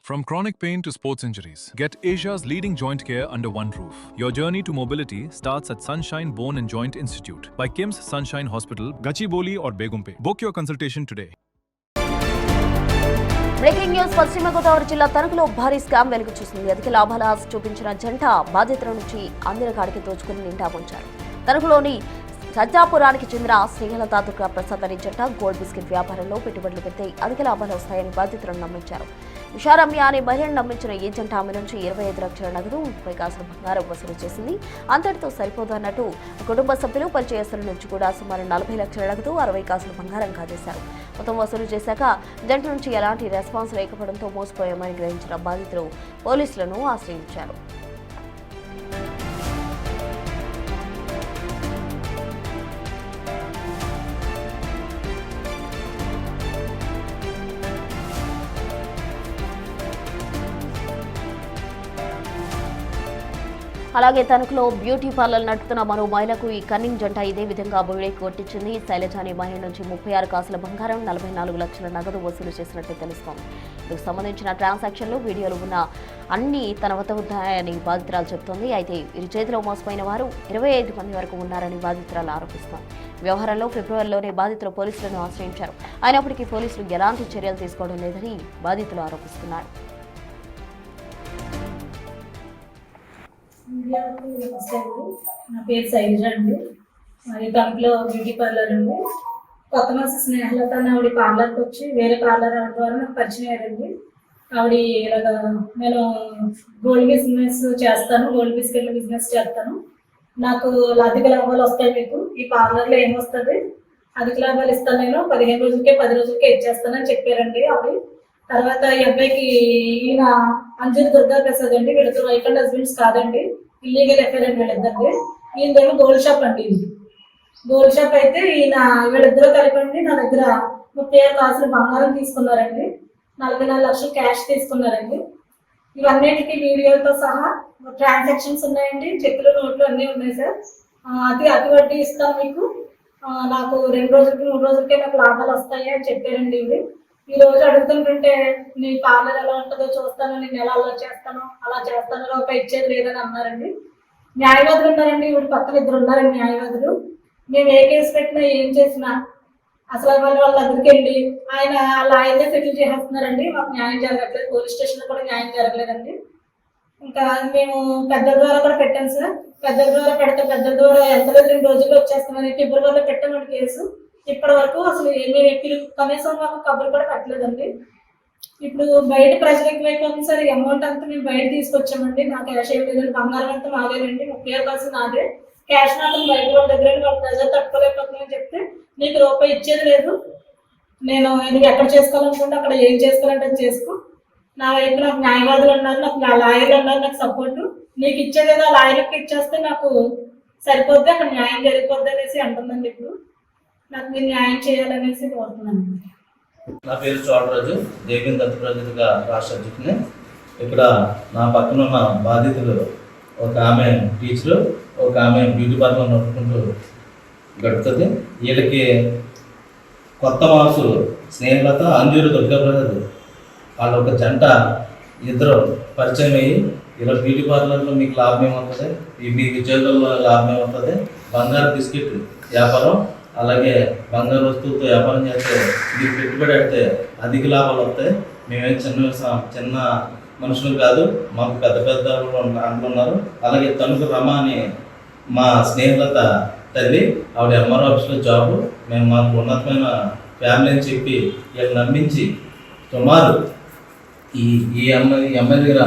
From chronic pain to sports injuries, get Asia's leading joint care under one roof. Your journey to mobility starts at Sunshine Bone and Joint Institute by KIMS Sunshine Hospital, Gachibowli or Begumpe. Book your consultation today. Breaking news. పశ్చిమ గోదావరి జిల్లా తణుకులో భారీ scam వెలుగు చూసింది. అధిక లాభాల ఆశ చూపించిన జంట బాధితుల నుంచి అందిన కాడికి దోచుకుని నిండా ఉంచారు. తణుకులోని సజ్జాపురానికి చెందిన స్నేహలత దుర్గా ప్రసాద్ అనే జంట గోల్డ్ బిస్కెట్ వ్యాపారంలో పెట్టుబడులు పెడితే అధిక లాభాలు వస్తాయని బాధితులను నమ్మించారు. ఉషారమ్య అనే మహిళను నమ్మించిన ఈ జంట ఆమె నుంచి 25 లక్షల నగదు 30 కాసుల బంగారం వసూలు చేసింది. అంతటితో సరిపోదు అన్నట్టు కుటుంబ సభ్యులు పరిచయస్తుల నుంచి కూడా సుమారు 40 లక్షల నగదు 60 కాసుల బంగారం కాజేశారు. మొత్తం వసూలు చేశాక జంట నుంచి ఎలాంటి రెస్పాన్స్ లేకపోవడంతో మోసపోయామని గ్రహించిన బాధితులు పోలీసులను ఆశ్రయించారు. అలాగే తణుకులో బ్యూటీ పార్లర్ నడుపుతున్న మరో మహిళకు ఈ కన్నింగ్ జంట ఇదే విధంగా బుడికి కొట్టించింది. శైలజ అనే మహిళ నుంచి 36 కాసుల బంగారం 44 లక్షల నగదు వసూలు చేసినట్టు తెలుస్తోంది. ఇందుకు సంబంధించిన ట్రాన్సాక్షన్లు వీడియోలు ఉన్న అన్ని తన వద్ద ఉన్నాయని బాధితురాలు చెబుతోంది. అయితే వీరి చేతిలో మోసపోయిన వారు 25 మంది వరకు ఉన్నారని బాధితురాలు ఆరోపిస్తోంది. వ్యవహారంలో ఫిబ్రవరిలోనే బాధితులు పోలీసులను ఆశ్రయించారు. అయినప్పటికీ పోలీసులు ఎలాంటి చర్యలు తీసుకోవడం లేదని బాధితులు ఆరోపిస్తున్నారు. నమస్తే అండి, నా పేరు శైలజ అండి. మరి తణుకులో బ్యూటీ పార్లర్ అండి. కొత్త మాస స్నేహలత ఆవిడ పార్లర్కి వచ్చి వేరే పార్లర్ ఆవిడ ద్వారా నాకు పరిచయం అయ్యారండి. ఆవిడ ఇలాగా నేను గోల్డ్ బిజినెస్ చేస్తాను, గోల్డ్ బిస్కెట్ల బిజినెస్ చేస్తాను, నాకు అధిక లాభాలు వస్తాయి, మీకు ఈ పార్లర్లో ఏమొస్తుంది, అధిక లాభాలు ఇస్తాను, నేను 15 రోజులకే 10 రోజులకే ఇచ్చేస్తానని చెప్పారండి ఆవిడ. తర్వాత ఈ అబ్బాయికి ఈయన అంజూర్ దుర్గా ప్రసాద్ అండి, వీళ్ళతో వైఫ్ అండ్ హస్బెండ్స్ కాదండి, ఇల్లీగల్ ఎఫైర్ అండి వీళ్ళిద్దరిది. ఈయనదేమో గోల్డ్ షాప్ అండి, ఇది గోల్డ్ షాప్. అయితే ఈయన వీళ్ళిద్దరూ కలిపండి నా దగ్గర 36 కాసులు బంగారం తీసుకున్నారండి, 44 లక్షలు క్యాష్ తీసుకున్నారండి. ఇవన్నిటికీ వీడియోలతో సహా ట్రాన్సాక్షన్స్ ఉన్నాయండి, చెక్కులు నోట్లు అన్నీ ఉన్నాయి సార్. అతి వడ్డీ ఇస్తాను మీకు, నాకు 2 రోజులకి 3 రోజులకే నాకు లాభాలు వస్తాయి అని చెప్పారండి ఇవి. ఈ రోజు అడుగుతుంటుంటే నీ పార్లర్ ఎలా ఉంటుందో చూస్తాను, నేను ఎలా అలా చేస్తాను, రూపాయి ఇచ్చేది లేదని అన్నారండి. న్యాయవాదులు ఉన్నారండి, ఇప్పుడు పక్కన 2 ఉన్నారండి న్యాయవాదులు. మేము ఏ కేసు పెట్టినా ఏం చేసినా అసలు వాళ్ళ దగ్గరికి వెళ్ళి ఆయనే సెటిల్ చేసేస్తున్నారండి. మాకు న్యాయం జరగట్లేదు, పోలీస్ స్టేషన్లో కూడా న్యాయం జరగలేదండి. ఇంకా మేము పెద్ద ద్వారా కూడా పెట్టాను సార్. పెద్ద ద్వారా పెడితే పెద్ద ద్వారా ఎంత లేదు 2 రోజుల్లో వచ్చేస్తామని ఫిబ్రవరిలో పెట్టామండి కేసు. ఇప్పటి వరకు అసలు కనీసం మాకు కబుర్లు కూడా పెట్టలేదండి. ఇప్పుడు బయట ప్రజలు ఎక్కువైపోతుంది సార్. ఈ అమౌంట్ అంతా మేము బయట తీసుకొచ్చామండి, నా క్యాష్ ఏం లేదండి, బంగారం అంతా నాదేనండి, 30 కాసు నాదే, క్యాష్ మాత్రం బయట వాళ్ళ దగ్గర వాళ్ళ ప్రజలు తట్టుకోలేకపోతున్నామని చెప్తే నీకు రూపాయి ఇచ్చేది లేదు, నేను నువ్వు ఎక్కడ చేసుకోవాలనుకుంటే అక్కడ ఏం చేసుకోవాలంటే అది చేసుకో, నా వైపు నాకు న్యాయవాదులు ఉన్నారు, నాకు లాయర్లు ఉన్నారు, నాకు సపోర్టు, నీకు ఇచ్చేదేదో లాయర్కి ఇచ్చేస్తే నాకు సరిపోద్ది, అక్కడ న్యాయం జరిగిపోద్ది అనేసి అంటుందండి. ఇప్పుడు నాకు మీరు న్యాయం చేయాలనేసి కోరుతున్నాను. నా పేరు చోడరాజు, దేవిని దత్త ప్రజలుగా రాష్ట్ర అధ్యక్షుని. ఇక్కడ నా పక్కన ఉన్న బాధితులు ఒక ఆమె టీచరు, ఒక ఆమె బ్యూటీ పార్లర్ నడుపుకుంటూ గడుపుతుంది. వీళ్ళకి కొత్త మాసు స్నేహలత అంజూరు దుర్గా ప్రసాద్ వాళ్ళ ఒక జంట ఇద్దరు పరిచయం అయ్యి ఇలా బ్యూటీ పార్లర్లో మీకు లాభం ఏమవుతుంది, మీ ఉద్యోగాల్లో లాభం ఏమవుతుంది, బంగారు బిస్కెట్ వ్యాపారం అలాగే బంగారు వస్తువులతో వ్యాపారం చేస్తే మీరు పెట్టుబడి పెడితే అధిక లాభాలు వస్తాయి, మేమేం చిన్న మనుషులు కాదు, మాకు పెద్ద పెద్ద అంటున్నారు. అలాగే తణుకు రమ అని మా స్నేహితులత తల్లి, ఆవిడ ఎంఆర్ఓ ఆఫీస్లో జాబు, మేము మాకు ఉన్నతమైన ఫ్యామిలీ అని చెప్పి వీళ్ళు నమ్మించి సుమారు ఈ అమ్మాయి దగ్గర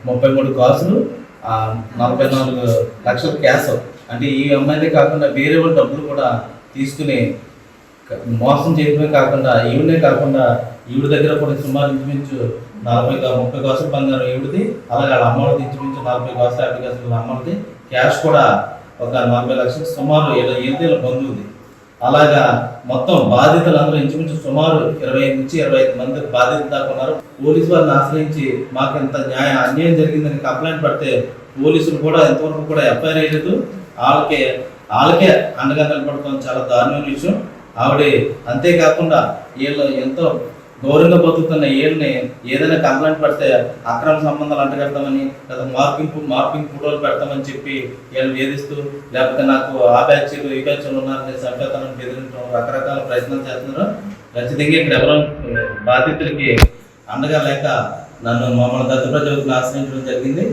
33 కాసులు 44 లక్షల క్యాష్, అంటే ఈ అమ్మాయిదే కాకుండా వేరే వాళ్ళ డబ్బులు కూడా తీసుకుని మోసం చేయడమే కాకుండా ఈవిడ దగ్గర కూడా సుమారు ఇంచుమించు 30 కాసులు బంగారం ఈవిడిది, అలాగే వాళ్ళ అమ్మడిది ఇంచుమించు 40 కాసులు 50 కాసులు అమ్మడిది, క్యాష్ కూడా ఒక 40 లక్షలు సుమారు 7 బంధువుది. అలాగా మొత్తం బాధితులందరూ ఇంచుమించు సుమారు 25 నుంచి 25 మంది బాధితులు దాకా ఉన్నారు. పోలీసు వారిని ఆశ్రయించి మాకు ఇంత అన్యాయం జరిగిందని కంప్లైంట్ పడితే పోలీసులు కూడా ఎంతవరకు కూడా ఎఫ్ఐఆర్ అయ్యలేదు. వాళ్ళకే అండగా నిలబడతాం చాలా దారుణమైన విషయం. ఆవిడ అంతేకాకుండా వీళ్ళు ఎంతో గౌరవంగా బతుకుతున్న వీళ్ళని ఏదైనా కంప్లైంట్ పడితే అక్రమ సంబంధాలు అంటగడతామని లేదా మార్పింగ్ ఫోటోలు పెడతామని చెప్పి వీళ్ళు వేధిస్తూ, లేకపోతే నాకు ఆ బ్యాచ్లు ఈ బ్యాచ్లు ఉన్నారని చంపేతానని బెదిరించడం, రకరకాల ప్రయత్నాలు చేస్తున్నారు. ఖచ్చితంగా ఇక్కడ ఎవరో బాధితులకి అండగా లేక మమ్మల్ని దత్తప్రజలకు ఆశ్రయించడం జరిగింది.